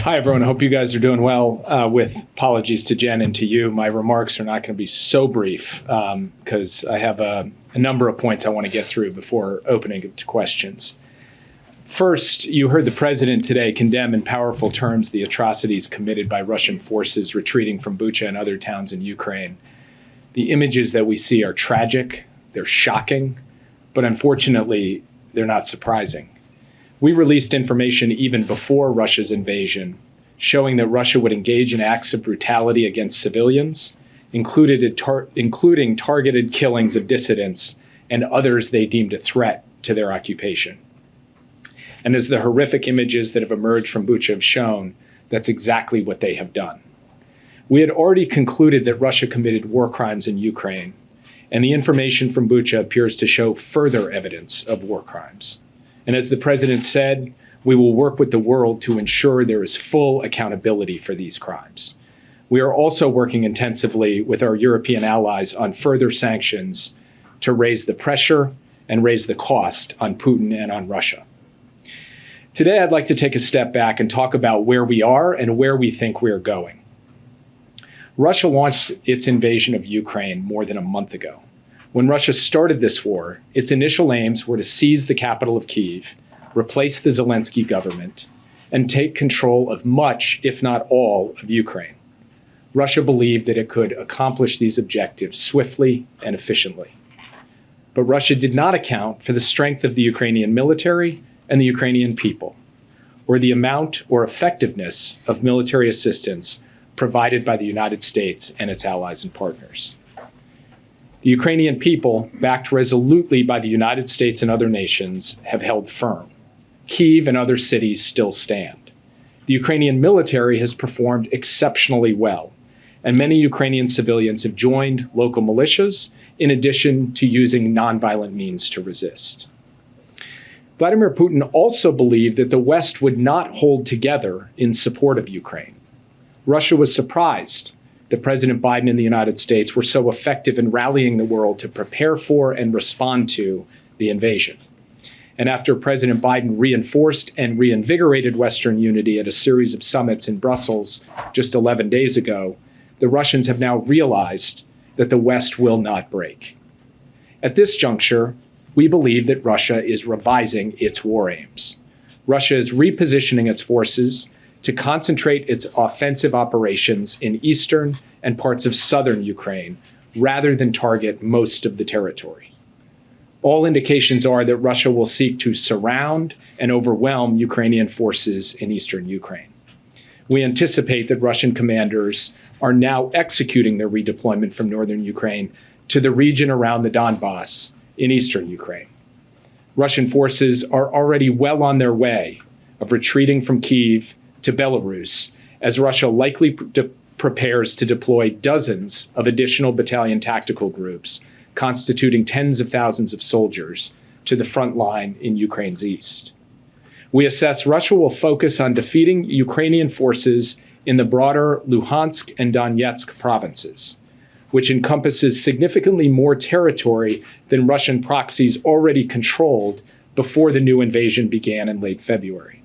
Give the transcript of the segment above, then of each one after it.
Hi, everyone. I hope you guys are doing well. With apologies to Jen and to you, my remarks are not going to be so brief because I have a number of points I want to get through before opening it to questions. First, you heard the president today condemn in powerful terms the atrocities committed by Russian forces retreating from Bucha and other towns in Ukraine. The images that we see are tragic, they're shocking, but unfortunately, they're not surprising. We released information even before Russia's invasion, showing that Russia would engage in acts of brutality against civilians, including targeted killings of dissidents and others they deemed a threat to their occupation. And as the horrific images that have emerged from Bucha have shown, that's exactly what they have done. We had already concluded that Russia committed war crimes in Ukraine, and the information from Bucha appears to show further evidence of war crimes. And as the president said, we will work with the world to ensure there is full accountability for these crimes. We are also working intensively with our European allies on further sanctions to raise the pressure and raise the cost on Putin and on Russia. Today, I'd like to take a step back and talk about where we are and where we think we're going. Russia launched its invasion of Ukraine more than a month ago. When Russia started this war, its initial aims were to seize the capital of Kyiv, replace the Zelensky government, and take control of much, if not all, of Ukraine. Russia believed that it could accomplish these objectives swiftly and efficiently. But Russia did not account for the strength of the Ukrainian military and the Ukrainian people, or the amount or effectiveness of military assistance provided by the United States and its allies and partners. The Ukrainian people, backed resolutely by the United States and other nations, have held firm. Kyiv and other cities still stand. The Ukrainian military has performed exceptionally well, and many Ukrainian civilians have joined local militias in addition to using nonviolent means to resist. Vladimir Putin also believed that the West would not hold together in support of Ukraine. Russia was surprised that President Biden and the United States were so effective in rallying the world to prepare for and respond to the invasion. And after President Biden reinforced and reinvigorated Western unity at a series of summits in Brussels just 11 days ago, the Russians have now realized that the West will not break. At this juncture, we believe that Russia is revising its war aims. Russia is repositioning its forces to concentrate its offensive operations in eastern and parts of southern Ukraine, rather than target most of the territory. All indications are that Russia will seek to surround and overwhelm Ukrainian forces in eastern Ukraine. We anticipate that Russian commanders are now executing their redeployment from northern Ukraine to the region around the Donbass in eastern Ukraine. Russian forces are already well on their way of retreating from Kyiv to Belarus, as Russia likely prepares to deploy dozens of additional battalion tactical groups, constituting tens of thousands of soldiers, to the front line in Ukraine's east. We assess Russia will focus on defeating Ukrainian forces in the broader Luhansk and Donetsk provinces, which encompasses significantly more territory than Russian proxies already controlled before the new invasion began in late February.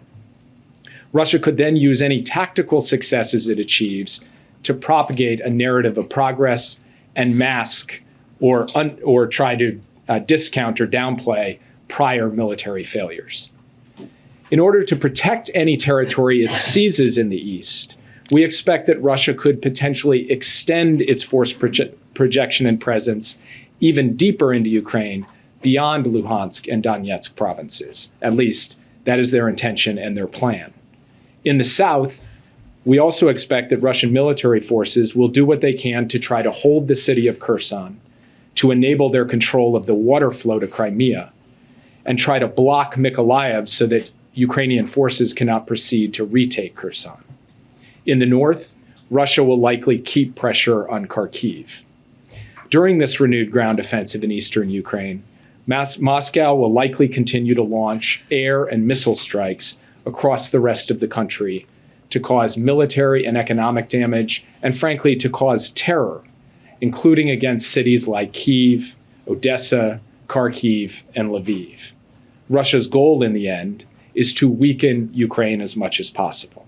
Russia could then use any tactical successes it achieves to propagate a narrative of progress and mask or try to discount or downplay prior military failures. In order to protect any territory it seizes in the east, we expect that Russia could potentially extend its force projection and presence even deeper into Ukraine beyond Luhansk and Donetsk provinces. At least, that is their intention and their plan. In the south, we also expect that Russian military forces will do what they can to try to hold the city of Kherson, to enable their control of the water flow to Crimea, and try to block Mykolaiv so that Ukrainian forces cannot proceed to retake Kherson. In the north, Russia will likely keep pressure on Kharkiv. During this renewed ground offensive in eastern Ukraine, Moscow will likely continue to launch air and missile strikes across the rest of the country to cause military and economic damage, and frankly, to cause terror, including against cities like Kyiv, Odessa, Kharkiv, and Lviv. Russia's goal in the end is to weaken Ukraine as much as possible.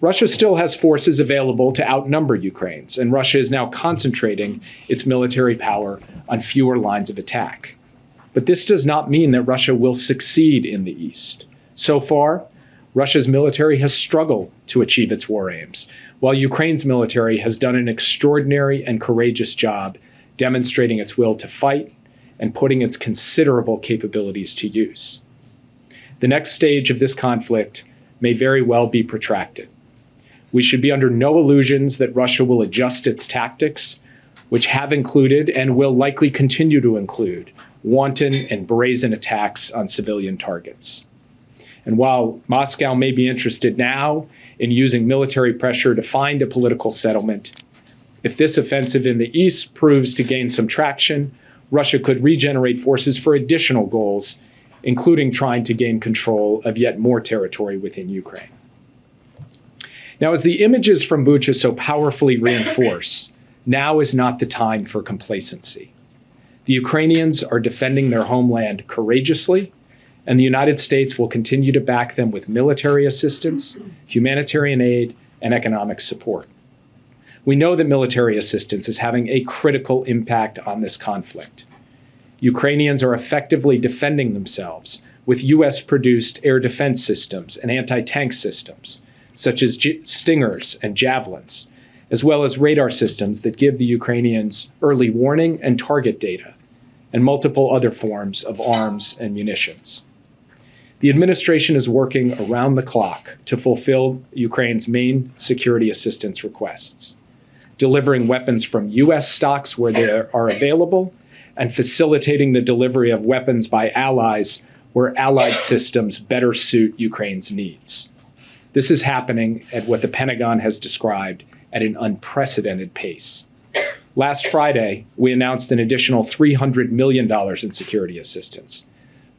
Russia still has forces available to outnumber Ukraine's, and Russia is now concentrating its military power on fewer lines of attack. But this does not mean that Russia will succeed in the East. So far, Russia's military has struggled to achieve its war aims, while Ukraine's military has done an extraordinary and courageous job demonstrating its will to fight and putting its considerable capabilities to use. The next stage of this conflict may very well be protracted. We should be under no illusions that Russia will adjust its tactics, which have included and will likely continue to include wanton and brazen attacks on civilian targets. And while Moscow may be interested now in using military pressure to find a political settlement, if this offensive in the East proves to gain some traction, Russia could regenerate forces for additional goals, including trying to gain control of yet more territory within Ukraine. Now, as the images from Bucha so powerfully reinforce, now is not the time for complacency. The Ukrainians are defending their homeland courageously, and the United States will continue to back them with military assistance, humanitarian aid, and economic support. We know that military assistance is having a critical impact on this conflict. Ukrainians are effectively defending themselves with US-produced air defense systems and anti-tank systems, such as Stingers and Javelins, as well as radar systems that give the Ukrainians early warning and target data, and multiple other forms of arms and munitions. The administration is working around the clock to fulfill Ukraine's main security assistance requests, delivering weapons from US stocks where they are available, and facilitating the delivery of weapons by allies where allied systems better suit Ukraine's needs. This is happening at what the Pentagon has described at an unprecedented pace. Last Friday, we announced an additional $300 million in security assistance,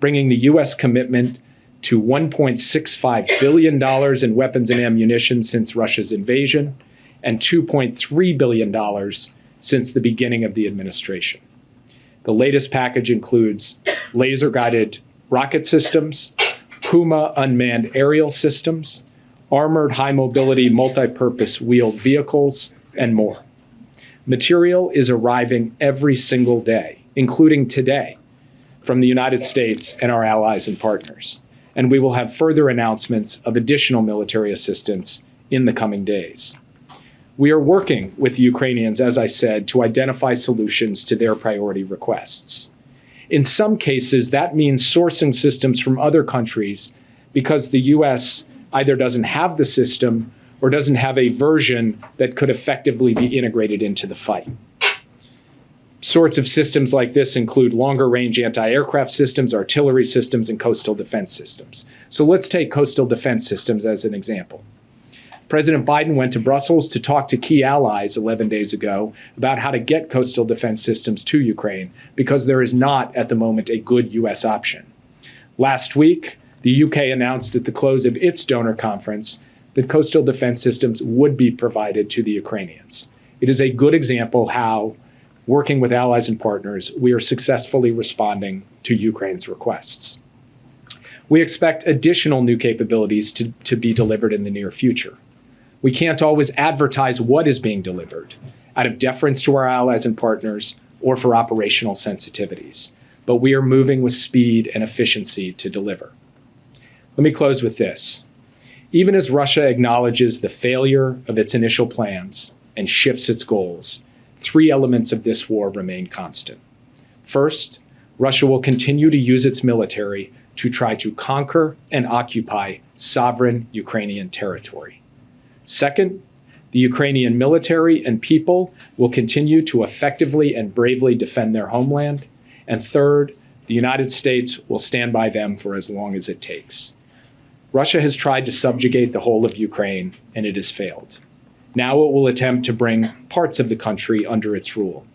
bringing the U.S. commitment to $1.65 billion in weapons and ammunition since Russia's invasion, and $2.3 billion since the beginning of the administration. The latest package includes laser-guided rocket systems, Puma unmanned aerial systems, armored high-mobility multi-purpose wheeled vehicles, and more. Material is arriving every single day, including today, from the United States and our allies and partners. And we will have further announcements of additional military assistance in the coming days. We are working with the Ukrainians, as I said, to identify solutions to their priority requests. In some cases, that means sourcing systems from other countries because the US either doesn't have the system or doesn't have a version that could effectively be integrated into the fight. Sorts of systems like this include longer-range anti-aircraft systems, artillery systems, and coastal defense systems. So let's take coastal defense systems as an example. President Biden went to Brussels to talk to key allies 11 days ago about how to get coastal defense systems to Ukraine because there is not, at the moment, a good US option. Last week, the UK announced at the close of its donor conference that coastal defense systems would be provided to the Ukrainians. It is a good example how, working with allies and partners, we are successfully responding to Ukraine's requests. We expect additional new capabilities to be delivered in the near future. We can't always advertise what is being delivered out of deference to our allies and partners or for operational sensitivities, but we are moving with speed and efficiency to deliver. Let me close with this. Even as Russia acknowledges the failure of its initial plans and shifts its goals, three elements of this war remain constant. First, Russia will continue to use its military to try to conquer and occupy sovereign Ukrainian territory. Second, the Ukrainian military and people will continue to effectively and bravely defend their homeland. And third, the United States will stand by them for as long as it takes. Russia has tried to subjugate the whole of Ukraine, and it has failed. Now it will attempt to bring parts of the country under its rule.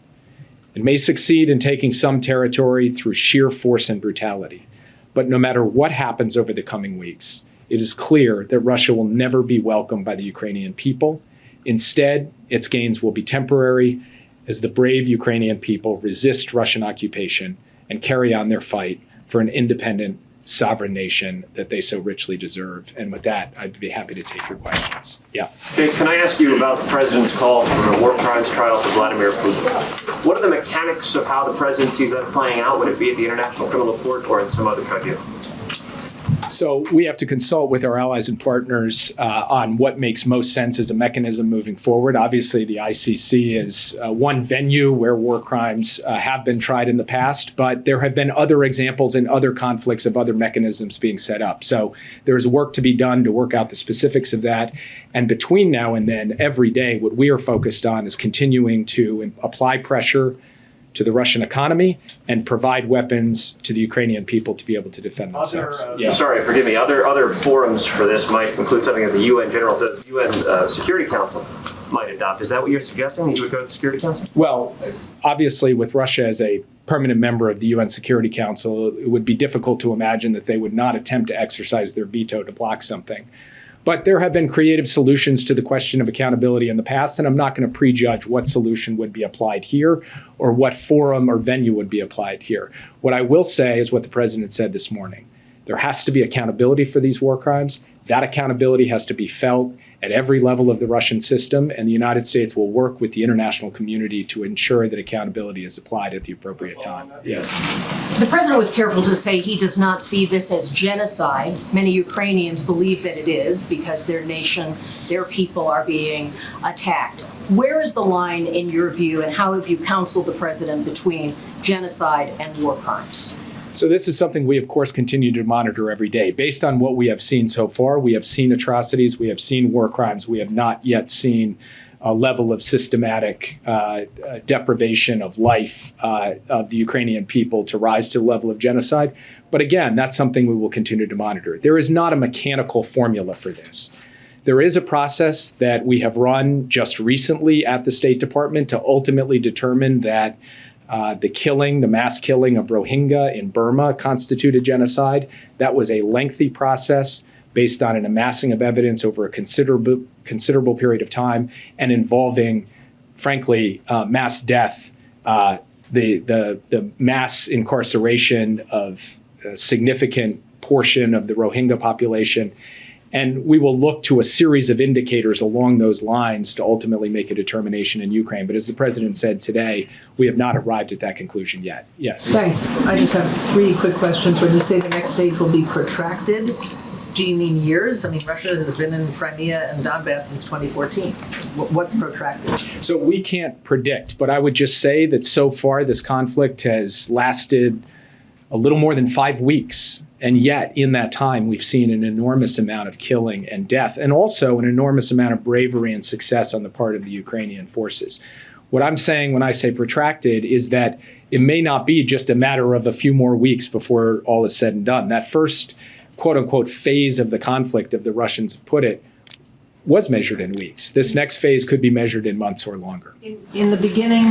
It may succeed in taking some territory through sheer force and brutality. But no matter what happens over the coming weeks, it is clear that Russia will never be welcomed by the Ukrainian people. Instead, its gains will be temporary as the brave Ukrainian people resist Russian occupation and carry on their fight for an independent, sovereign nation that they so richly deserve. And with that, I'd be happy to take your questions. Yeah. Okay, can I ask you about the president's call for a war crimes trial for Vladimir Putin? What are the mechanics of how the president sees that playing out? Would it be at the International Criminal Court or in some other tribunal? So we have to consult with our allies and partners on what makes most sense as a mechanism moving forward. Obviously, the ICC is one venue where war crimes have been tried in the past, but there have been other examples in other conflicts of other mechanisms being set up. So there's work to be done to work out the specifics of that. And between now and then, every day, what we are focused on is continuing to apply pressure to the Russian economy and provide weapons to the Ukrainian people to be able to defend themselves. Sorry, forgive me. Other forums for this might include something that the UN Security Council might adopt. Is that what you're suggesting? You would go to the Security Council? Well, obviously, with Russia as a permanent member of the UN Security Council, it would be difficult to imagine that they would not attempt to exercise their veto to block something. But there have been creative solutions to the question of accountability in the past, and I'm not going to prejudge what solution would be applied here or what forum or venue would be applied here. What I will say is what the president said this morning. There has to be accountability for these war crimes. That accountability has to be felt at every level of the Russian system, and the United States will work with the international community to ensure that accountability is applied at the appropriate time. Yes. The president was careful to say he does not see this as genocide. Many Ukrainians believe that it is because their nation, their people are being attacked. Where is the line in your view, and how have you counseled the president between genocide and war crimes? So this is something we, of course, continue to monitor every day. Based on what we have seen so far, we have seen atrocities, we have seen war crimes, we have not yet seen a level of systematic deprivation of life of the Ukrainian people to rise to the level of genocide. But again, that's something we will continue to monitor. There is not a mechanical formula for this. There is a process that we have run just recently at the State Department to ultimately determine that the mass killing of Rohingya in Burma constituted genocide. That was a lengthy process based on an amassing of evidence over a considerable period of time and involving, frankly, mass death, the mass incarceration of a significant portion of the Rohingya population. And we will look to a series of indicators along those lines to ultimately make a determination in Ukraine. But as the president said today, we have not arrived at that conclusion yet. Yes. Thanks. I just have three quick questions. When you say the next stage will be protracted, do you mean years? I mean, Russia has been in Crimea and Donbass since 2014. What's protracted? So we can't predict, but I would just say that so far this conflict has lasted a little more than 5 weeks. And yet, in that time, we've seen an enormous amount of killing and death, and also an enormous amount of bravery and success on the part of the Ukrainian forces. What I'm saying when I say protracted is that it may not be just a matter of a few more weeks before all is said and done. That first, quote unquote, phase of the conflict, of the Russians put it, was measured in weeks. This next phase could be measured in months or longer. In the beginning,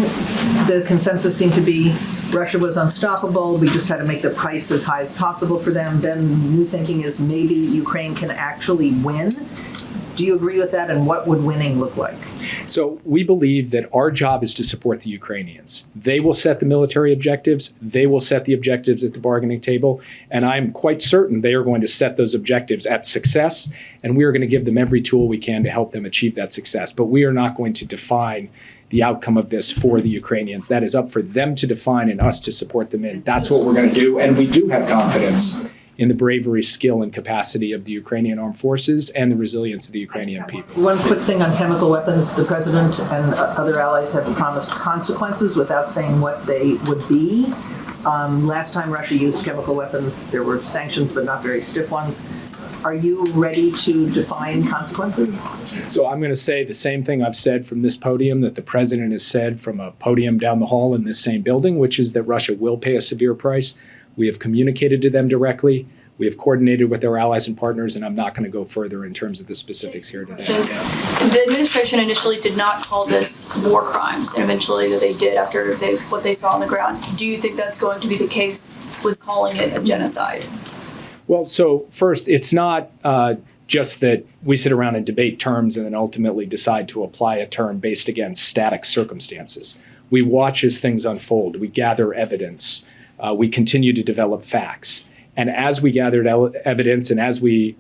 the consensus seemed to be Russia was unstoppable. We just had to make the price as high as possible for them. Then new thinking is maybe Ukraine can actually win. Do you agree with that? And what would winning look like? So we believe that our job is to support the Ukrainians. They will set the military objectives. They will set the objectives at the bargaining table. And I'm quite certain they are going to set those objectives at success. And we are going to give them every tool we can to help them achieve that success. But we are not going to define the outcome of this for the Ukrainians. That is up for them to define and us to support them in. That's what we're going to do. And we do have confidence in the bravery, skill, and capacity of the Ukrainian armed forces and the resilience of the Ukrainian people. One quick thing on chemical weapons. The president and other allies have promised consequences without saying what they would be. Last time Russia used chemical weapons, there were sanctions, but not very stiff ones. Are you ready to define consequences? So I'm going to say the same thing I've said from this podium that the president has said from a podium down the hall in this same building, which is that Russia will pay a severe price. We have communicated to them directly. We have coordinated with our allies and partners, and I'm not going to go further in terms of the specifics here today. The administration initially did not call this war crimes, and eventually they did after what they saw on the ground. Do you think that's going to be the case with calling it a genocide? Well, so first, it's not just that we sit around and debate terms and then ultimately decide to apply a term based against static circumstances. We watch as things unfold. We gather evidence. We continue to develop facts. And as we gathered evidence and as we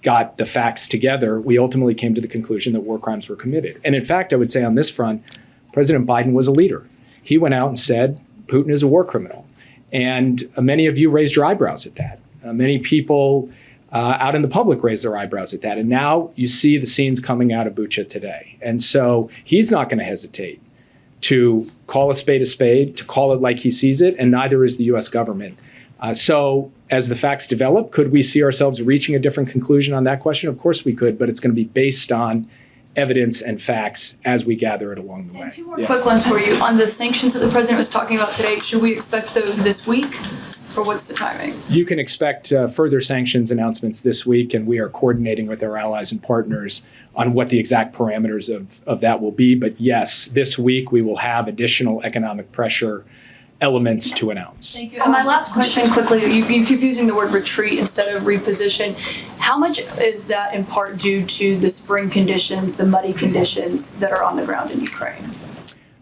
got the facts together, we ultimately came to the conclusion that war crimes were committed. And in fact, I would say on this front, President Biden was a leader. He went out and said, Putin is a war criminal. And many of you raised your eyebrows at that. Many people out in the public raised their eyebrows at that. And now you see the scenes coming out of Bucha today. And so he's not going to hesitate to call a spade, to call it like he sees it, and neither is the U.S. government. So as the facts develop, could we see ourselves reaching a different conclusion on that question? Of course we could, but it's going to be based on evidence and facts as we gather it along the way. And two more quick ones for you. On the sanctions that the president was talking about today, should we expect those this week? Or what's the timing? You can expect further sanctions announcements this week, and we are coordinating with our allies and partners on what the exact parameters of that will be. But yes, this week we will have additional economic pressure elements to announce. Thank you. And my last question quickly, you keep using the word retreat instead of reposition. How much is that in part due to the spring conditions, the muddy conditions that are on the ground in Ukraine?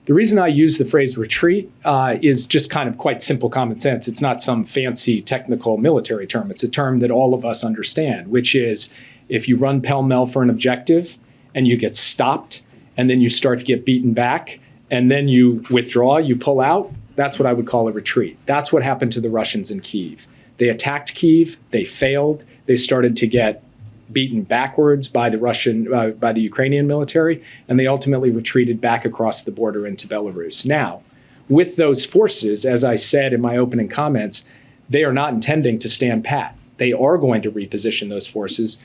The reason I use the phrase retreat is just kind of quite simple common sense. It's not some fancy technical military term. It's a term that all of us understand, which is if you run pell-mell for an objective and you get stopped and then you start to get beaten back and then you withdraw, you pull out, that's what I would call a retreat. That's what happened to the Russians in Kyiv. They attacked Kyiv, they failed, they started to get beaten backwards by the Ukrainian military, and they ultimately retreated back across the border into Belarus. Now, with those forces, as I said in my opening comments, they are not intending to stand pat. They are going to reposition those forces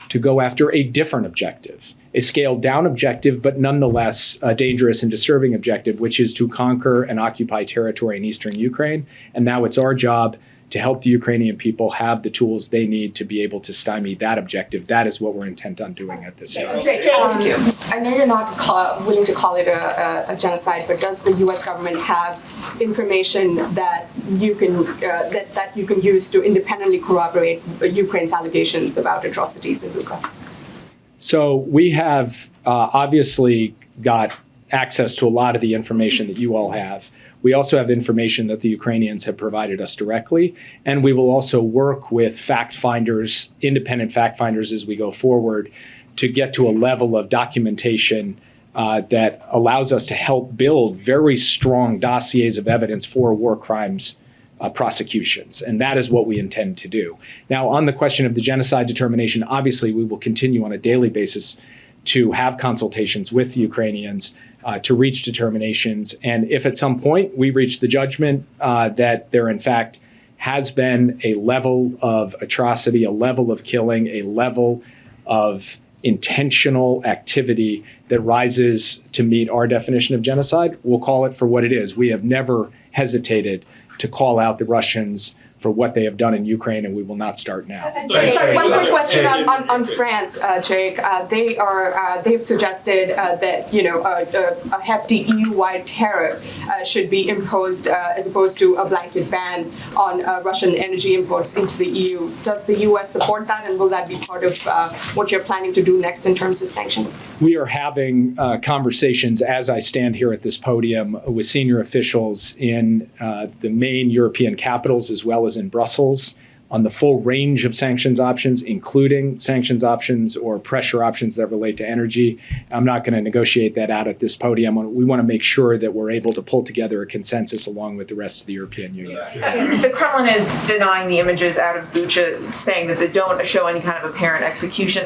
to go after a different objective, a scaled down objective, but nonetheless a dangerous and disturbing objective, which is to conquer and occupy territory in eastern Ukraine. And now it's our job to help the Ukrainian people have the tools they need to be able to stymie that objective. That is what we're intent on doing at this time. I know you're not willing to call it a genocide, but does the U.S. government have information that you can that you can use to independently corroborate Ukraine's allegations about atrocities in Bucha? So we have obviously got access to a lot of the information that you all have. We also have information that the Ukrainians have provided us directly, and we will also work with fact finders, independent fact finders as we go forward to get to a level of documentation that allows us to help build very strong dossiers of evidence for war crimes prosecutions. And that is what we intend to do. Now, on the question of the genocide determination, obviously we will continue on a daily basis to have consultations with Ukrainians to reach determinations. And if at some point we reach the judgment that there in fact has been a level of atrocity, a level of killing, a level of intentional activity that rises to meet our definition of genocide, we'll call it for what it is. We have never hesitated to call out the Russians for what they have done in Ukraine, and we will not start now. Sorry, one quick question on France, Jake. They've suggested that a hefty EU-wide tariff should be imposed as opposed to a blanket ban on Russian energy imports into the EU. Does the U.S. support that, and will that be part of what you're planning to do next in terms of sanctions? We are having conversations as I stand here at this podium with senior officials in the main European capitals as well as in Brussels on the full range of sanctions options, including sanctions options or pressure options that relate to energy. I'm not going to negotiate that out at this podium. We want to make sure that we're able to pull together a consensus along with the rest of the European Union. The Kremlin is denying the images out of Bucha, saying that they don't show any kind of apparent execution.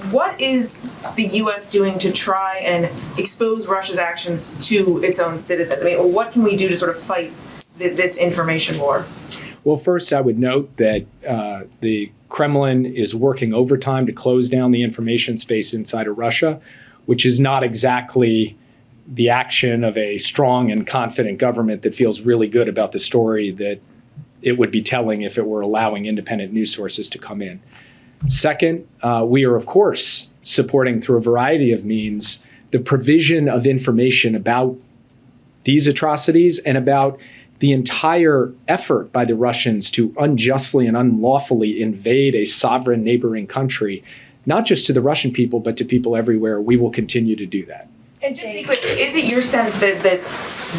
What is the U.S. doing to try and expose Russia's actions to its own citizens? I mean, what can we do to sort of fight this information war? Well, first, I would note that the Kremlin is working overtime to close down the information space inside of Russia, which is not exactly the action of a strong and confident government that feels really good about the story that it would be telling if it were allowing independent news sources to come in. Second, we are, of course, supporting through a variety of means the provision of information about these atrocities and about the entire effort by the Russians to unjustly and unlawfully invade a sovereign neighboring country, not just to the Russian people, but to people everywhere. We will continue to do that. And just to be clear, is it your sense that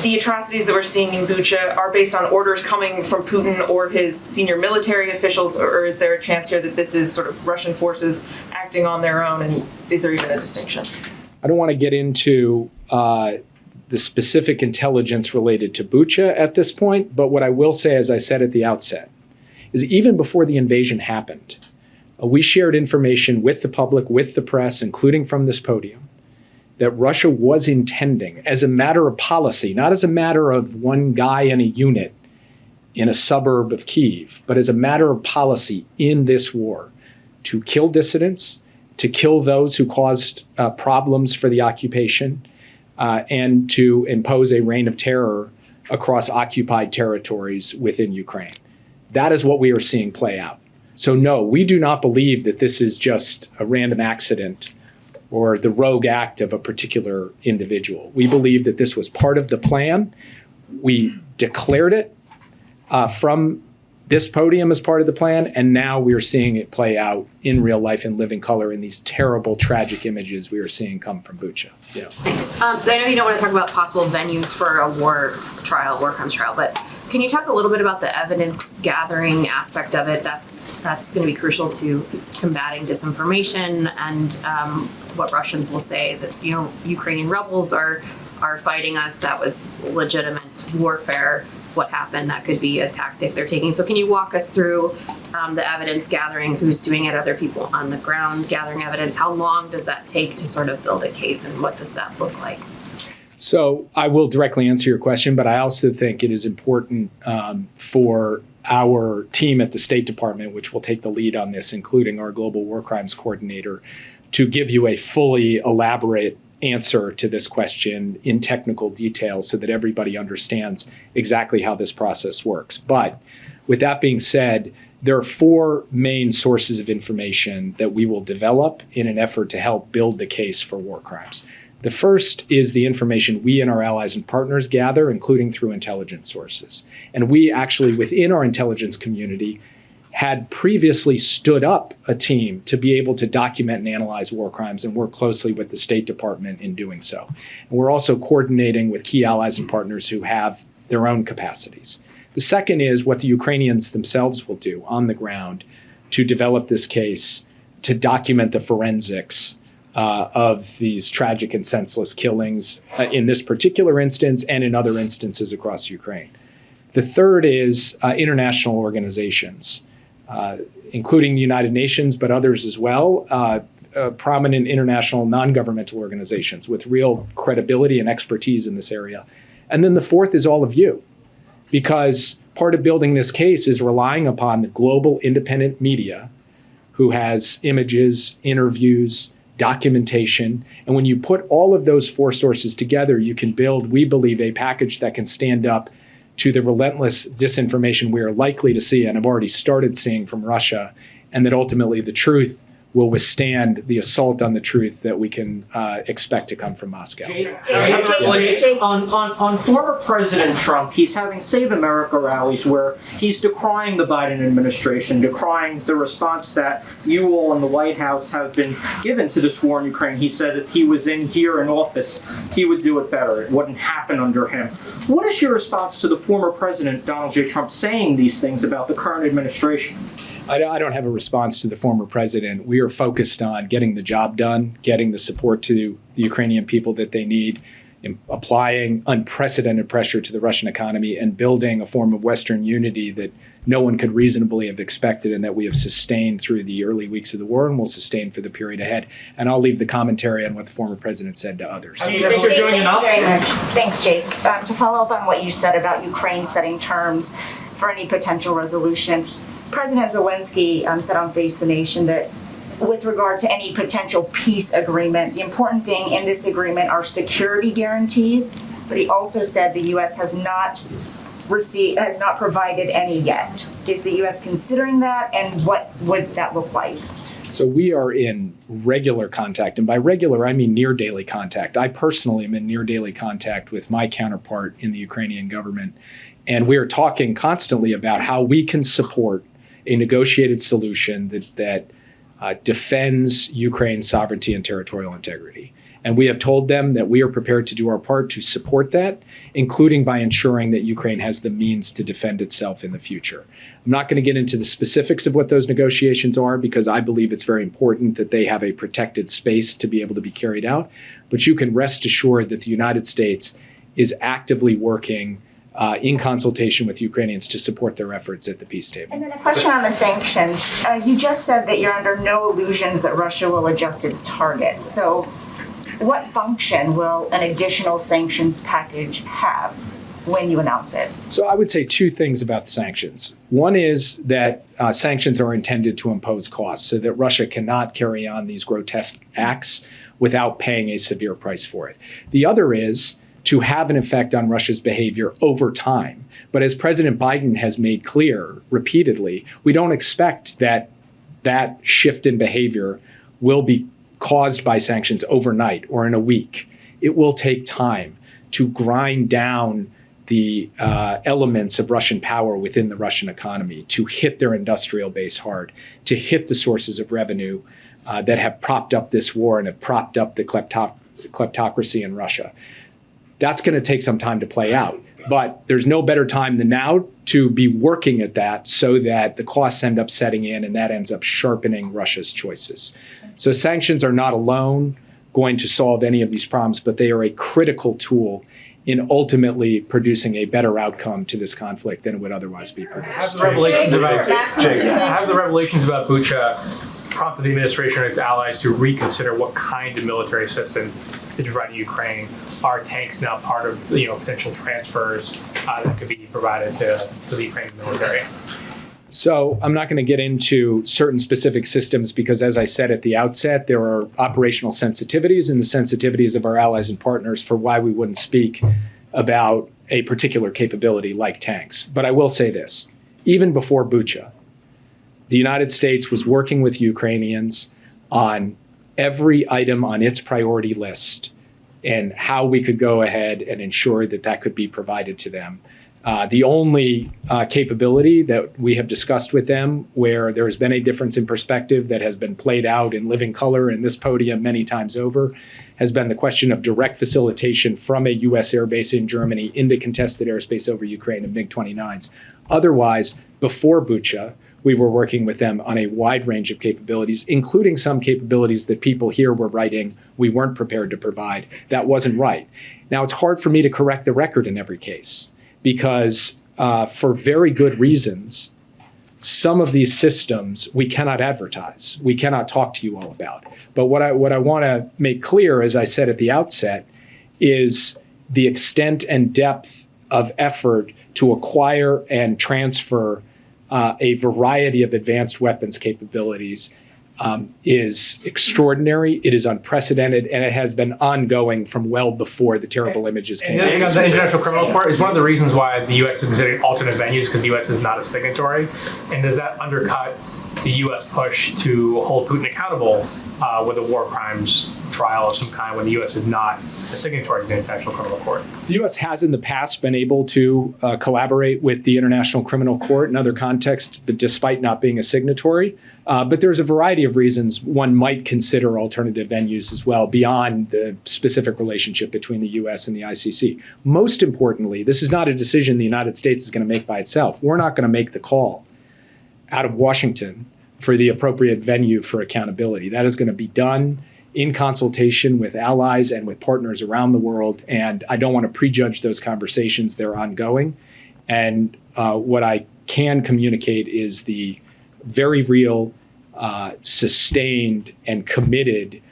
the atrocities that we're seeing in Bucha are based on orders coming from Putin or his senior military officials, or is there a chance here that this is sort of Russian forces acting on their own, and is there even a distinction? I don't want to get into the specific intelligence related to Bucha at this point, but what I will say, as I said at the outset, is even before the invasion happened, we shared information with the public, with the press, including from this podium, that Russia was intending, as a matter of policy, not as a matter of one guy in a unit in a suburb of Kyiv, but as a matter of policy in this war, to kill dissidents, to kill those who caused problems for the occupation, and to impose a reign of terror across occupied territories within Ukraine. That is what we are seeing play out. So no, we do not believe that this is just a random accident or the rogue act of a particular individual. We believe that this was part of the plan. We declared it from this podium as part of the plan, and now we are seeing it play out in real life in living color in these terrible, tragic images we are seeing come from Bucha. Yeah. Thanks. So I know you don't want to talk about possible venues for a war crimes trial, but can you talk a little bit about the evidence gathering aspect of it? That's going to be crucial to combating disinformation and what Russians will say that, you know, Ukrainian rebels are fighting us. That was legitimate warfare. What happened? That could be a tactic they're taking. So can you walk us through the evidence gathering, who's doing it, other people on the ground gathering evidence? How long does that take to sort of build a case, and what does that look like? So I will directly answer your question, but I also think it is important for our team at the State Department, which will take the lead on this, including our Global War Crimes Coordinator, to give you a fully elaborate answer to this question in technical detail so that everybody understands exactly how this process works. But with that being said, there are four main sources of information that we will develop in an effort to help build the case for war crimes. The first is the information we and our allies and partners gather, including through intelligence sources. And we actually, within our intelligence community, had previously stood up a team to be able to document and analyze war crimes and work closely with the State Department in doing so. And we're also coordinating with key allies and partners who have their own capacities. The second is what the Ukrainians themselves will do on the ground to develop this case, to document the forensics of these tragic and senseless killings in this particular instance and in other instances across Ukraine. The third is international organizations, including the United Nations, but others as well, prominent international non-governmental organizations with real credibility and expertise in this area. And then the fourth is all of you, because part of building this case is relying upon the global independent media who has images, interviews, documentation. And when you put all of those four sources together, you can build, we believe, a package that can stand up to the relentless disinformation we are likely to see and have already started seeing from Russia, and that ultimately the truth will withstand the assault on the truth that we can expect to come from Moscow. On former President Trump, he's having Save America rallies where he's decrying the Biden administration, decrying the response that you all in the White House have been given to this war in Ukraine. He said if he was in here in office, he would do it better. It wouldn't happen under him. What is your response to the former President Donald J. Trump saying these things about the current administration? I don't have a response to the former president. We are focused on getting the job done, getting the support to the Ukrainian people that they need, applying unprecedented pressure to the Russian economy, and building a form of Western unity that no one could reasonably have expected and that we have sustained through the early weeks of the war and will sustain for the period ahead. And I'll leave the commentary on what the former president said to others. Do you think they're doing enough? Thank you very much. Thanks, Jake. To follow up on what you said about Ukraine setting terms for any potential resolution, President Zelensky said on Face the Nation that with regard to any potential peace agreement, the important thing in this agreement are security guarantees, but he also said the U.S. has not provided any yet. Is the U.S. considering that, and what would that look like? So we are in regular contact, and by regular, I mean near daily contact. I personally am in near daily contact with my counterpart in the Ukrainian government, and we are talking constantly about how we can support a negotiated solution that defends Ukraine's sovereignty and territorial integrity. And we have told them that we are prepared to do our part to support that, including by ensuring that Ukraine has the means to defend itself in the future. I'm not going to get into the specifics of what those negotiations are because I believe it's very important that they have a protected space to be able to be carried out. But you can rest assured that the United States is actively working in consultation with Ukrainians to support their efforts at the peace table. And then a question on the sanctions. You just said that you're under no illusions that Russia will adjust its target. So what function will an additional sanctions package have when you announce it? So I would say two things about the sanctions. One is that sanctions are intended to impose costs so that Russia cannot carry on these grotesque acts without paying a severe price for it. The other is to have an effect on Russia's behavior over time. But as President Biden has made clear repeatedly, we don't expect that that shift in behavior will be caused by sanctions overnight or in a week. It will take time to grind down the elements of Russian power within the Russian economy, to hit their industrial base hard, to hit the sources of revenue that have propped up this war and have propped up the kleptocracy in Russia. That's going to take some time to play out. But there's no better time than now to be working at that so that the costs end up setting in and that ends up sharpening Russia's choices. So sanctions are not alone going to solve any of these problems, but they are a critical tool in ultimately producing a better outcome to this conflict than it would otherwise be produced. Have the revelations about Bucha prompted the administration and its allies to reconsider what kind of military assistance to provide to Ukraine? Are tanks now part of potential transfers that could be provided to the Ukrainian military? So I'm not going to get into certain specific systems because, as I said at the outset, there are operational sensitivities and the sensitivities of our allies and partners for why we wouldn't speak about a particular capability like tanks. But I will say this, even before Bucha, the United States was working with Ukrainians on every item on its priority list and how we could go ahead and ensure that that could be provided to them. The only capability that we have discussed with them where there has been a difference in perspective that has been played out in living color in this podium many times over has been the question of direct facilitation from a U.S. airbase in Germany into contested airspace over Ukraine of MiG-29s. Otherwise, before Bucha, we were working with them on a wide range of capabilities, including some capabilities that people here were writing we weren't prepared to provide. That wasn't right. Now, it's hard for me to correct the record in every case because for very good reasons, some of these systems we cannot advertise. We cannot talk to you all about. But what I want to make clear, as I said at the outset, is the extent and depth of effort to acquire and transfer a variety of advanced weapons capabilities is extraordinary. It is unprecedented, and it has been ongoing from well before the terrible images came out. The International Criminal Court is one of the reasons why the U.S. is considering alternate venues because the U.S. is not a signatory. And does that undercut the U.S. push to hold Putin accountable with a war crimes trial of some kind when the U.S. is not a signatory to the International Criminal Court? The U.S. has in the past been able to collaborate with the International Criminal Court in other contexts, but despite not being a signatory. But there's a variety of reasons one might consider alternative venues as well beyond the specific relationship between the U.S. and the ICC. Most importantly, this is not a decision the United States is going to make by itself. We're not going to make the call out of Washington for the appropriate venue for accountability. That is going to be done in consultation with allies and with partners around the world. And I don't want to prejudge those conversations. They're ongoing. And what I can communicate is the very real, sustained, and committed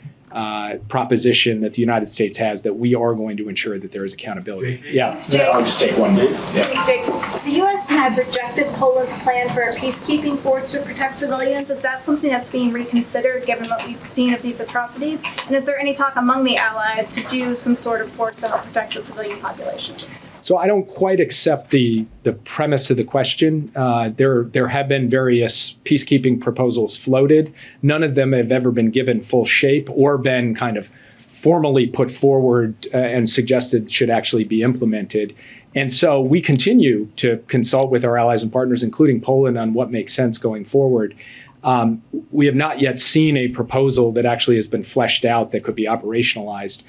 proposition that the United States has that we are going to ensure that there is accountability. Yeah, I'll just take one. The U.S. had rejected Poland's plan for a peacekeeping force to protect civilians. Is that something that's being reconsidered given what we've seen of these atrocities? And is there any talk among the allies to do some sort of force to help protect the civilian population? So I don't quite accept the premise of the question. There have been various peacekeeping proposals floated. None of them have ever been given full shape or been kind of formally put forward and suggested should actually be implemented. And so we continue to consult with our allies and partners, including Poland, on what makes sense going forward. We have not yet seen a proposal that actually has been fleshed out that could be operationalized.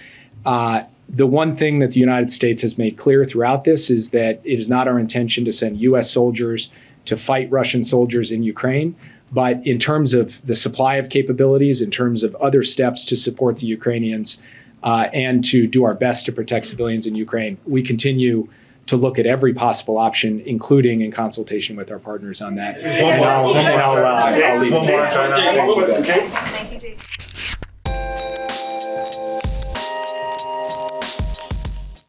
The one thing that the United States has made clear throughout this is that it is not our intention to send U.S. soldiers to fight Russian soldiers in Ukraine. But in terms of the supply of capabilities, in terms of other steps to support the Ukrainians, and to do our best to protect civilians in Ukraine, we continue to look at every possible option, including in consultation with our partners on that. One more. I'll leave it there. One more, China. Thank you, Jake.